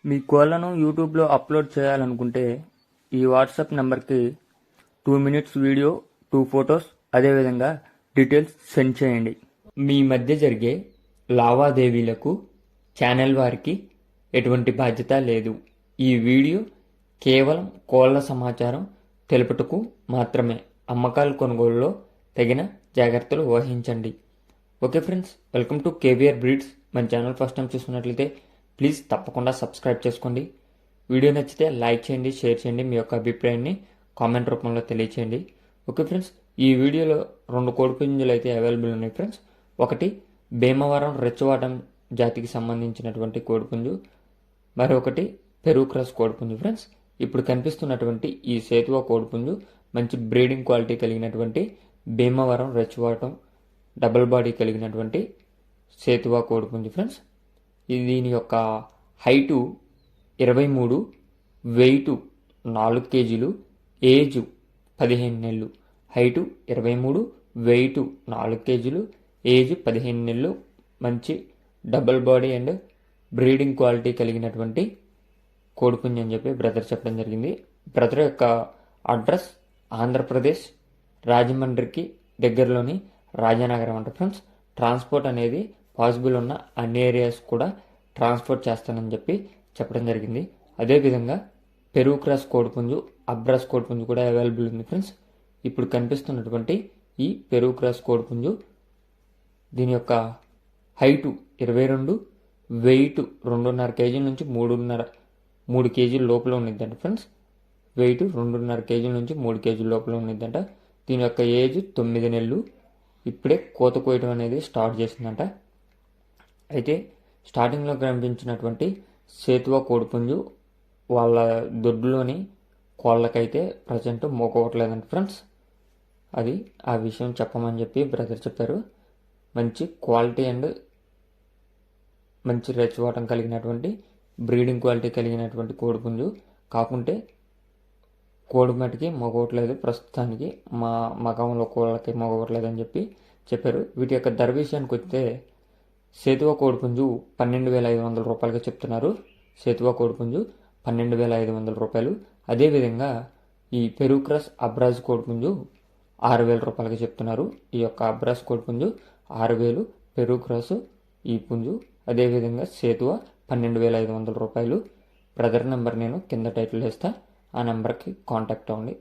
మీ కోళ్లను యూట్యూబ్లో అప్లోడ్ చేయాలనుకుంటే ఈ వాట్సాప్ నెంబర్కి 2 మినిట్స్ వీడియో, 2 ఫొటోస్, అదేవిధంగా డీటెయిల్స్ సెండ్ చేయండి. మీ మధ్య జరిగే లావాదేవీలకు ఛానల్ వారికి ఎటువంటి బాధ్యత లేదు. ఈ వీడియో కేవలం కోళ్ల సమాచారం తెలుపుటకు మాత్రమే. అమ్మకాలు కొనుగోలులో తగిన జాగ్రత్తలు వహించండి. Okay friends, welcome to KVR breeds. మన ఛానల్ ఫస్ట్ టైం చూస్తున్నట్లయితే ప్లీజ్ తప్పకుండా సబ్స్క్రైబ్ చేసుకోండి. వీడియో నచ్చితే లైక్ చేయండి, షేర్ చేయండి. మీ యొక్క అభిప్రాయాన్ని కామెంట్ రూపంలో తెలియచేయండి. ఓకే ఫ్రెండ్స్, ఈ వీడియోలో 2 కోడిపుంజులు అయితే అవైలబుల్ ఉన్నాయి ఫ్రెండ్స్. ఒకటి భీమవరం రెచ్చవాటం జాతికి సంబంధించినటువంటి కోడిపుంజు, మరొకటి పెరుగు క్రాస్ కోడిపుంజు ఫ్రెండ్స్. ఇప్పుడు కనిపిస్తున్నటువంటి ఈ సేతువ కోడిపుంజు మంచి బ్రీడింగ్ క్వాలిటీ కలిగినటువంటి భీమవరం రెచ్చవాటం డబుల్ బాడీ కలిగినటువంటి సేతువ కోడిపుంజు ఫ్రెండ్స్. దీని యొక్క హైటు 23, వెయిట్ 4 కేజీలు, ఏజ్ 15 నెలలు. హైటు 23, వెయిట్ 4 కేజీలు, ఏజ్ 15 నెలలు. మంచి double body and breeding quality కలిగినటువంటి కోడిపుంజు అని చెప్పి బ్రదర్ చెప్పడం జరిగింది. బ్రదర్ యొక్క అడ్రస్ ఆంధ్రప్రదేశ్ రాజమండ్రికి దగ్గరలోని రాజానగరం అంట ఫ్రెండ్స్. ట్రాన్స్పోర్ట్ అనేది పాసిబుల్ ఉన్న అన్ని ఏరియాస్ కూడా ట్రాన్స్పోర్ట్ చేస్తానని చెప్పి చెప్పడం జరిగింది. అదేవిధంగా పెరుగు క్రాస్ కోడిపుంజు, అబ్రాస్ కోడిపుంజు కూడా అవైలబుల్ ఉంది ఫ్రెండ్స్. ఇప్పుడు కనిపిస్తున్నటువంటి ఈ పెరుగు క్రాస్ కోడిపుంజు దీని యొక్క హైటు 22, వెయిట్ 2.5 కేజీల నుంచి 3 కేజీల లోపల ఉన్నదంట ఫ్రెండ్స్. వెయిట్ 2.5 కేజీల నుంచి 3 కేజీల లోపల ఉన్నదంట. దీని యొక్క ఏజ్ 9 నెలలు. ఇప్పుడే కోత కోయటం అనేది స్టార్ట్ చేసిందంట. అయితే స్టార్టింగ్లో కనిపించినటువంటి సేతువ కోడిపుంజు వాళ్ళ దొడ్లోని కోళ్ళకైతే ప్రజెంట్ మోకోవట్లేదంట ఫ్రెండ్స్. అది ఆ విషయం చెప్పమని చెప్పి బ్రదర్ చెప్పారు. మంచి క్వాలిటీ అండ్ మంచి రెచ్చవాటం కలిగినటువంటి బ్రీడింగ్ క్వాలిటీ కలిగినటువంటి కోడిపుంజు. కాకుంటే కోడి మటుకి మగవట్లేదు ప్రస్తుతానికి, మా మగంలో కోళ్ళకి మగవట్లేదు అని చెప్పి చెప్పారు. వీటి యొక్క ధర విషయానికి వస్తే సేతువ కోడిపుంజు 12,500 రూపాయలుగా చెప్తున్నారు. సేతువ కోడిపుంజు 12,500 రూపాయలు. అదేవిధంగా ఈ పెరుగు క్రాస్ అబ్రాజ్ కోడిపుంజు 6,000 రూపాయలుగా చెప్తున్నారు. ఈ యొక్క అబ్రాజ్ కోడిపుంజు 6,000, పెరుగు క్రాస్ ఈ పుంజు అదేవిధంగా సేతువ 12,500 రూపాయలు. బ్రదర్ నెంబర్ నేను కింద టైటిల్ వేస్తా, ఆ నెంబర్కి కాంటాక్ట్ అవ్వండి.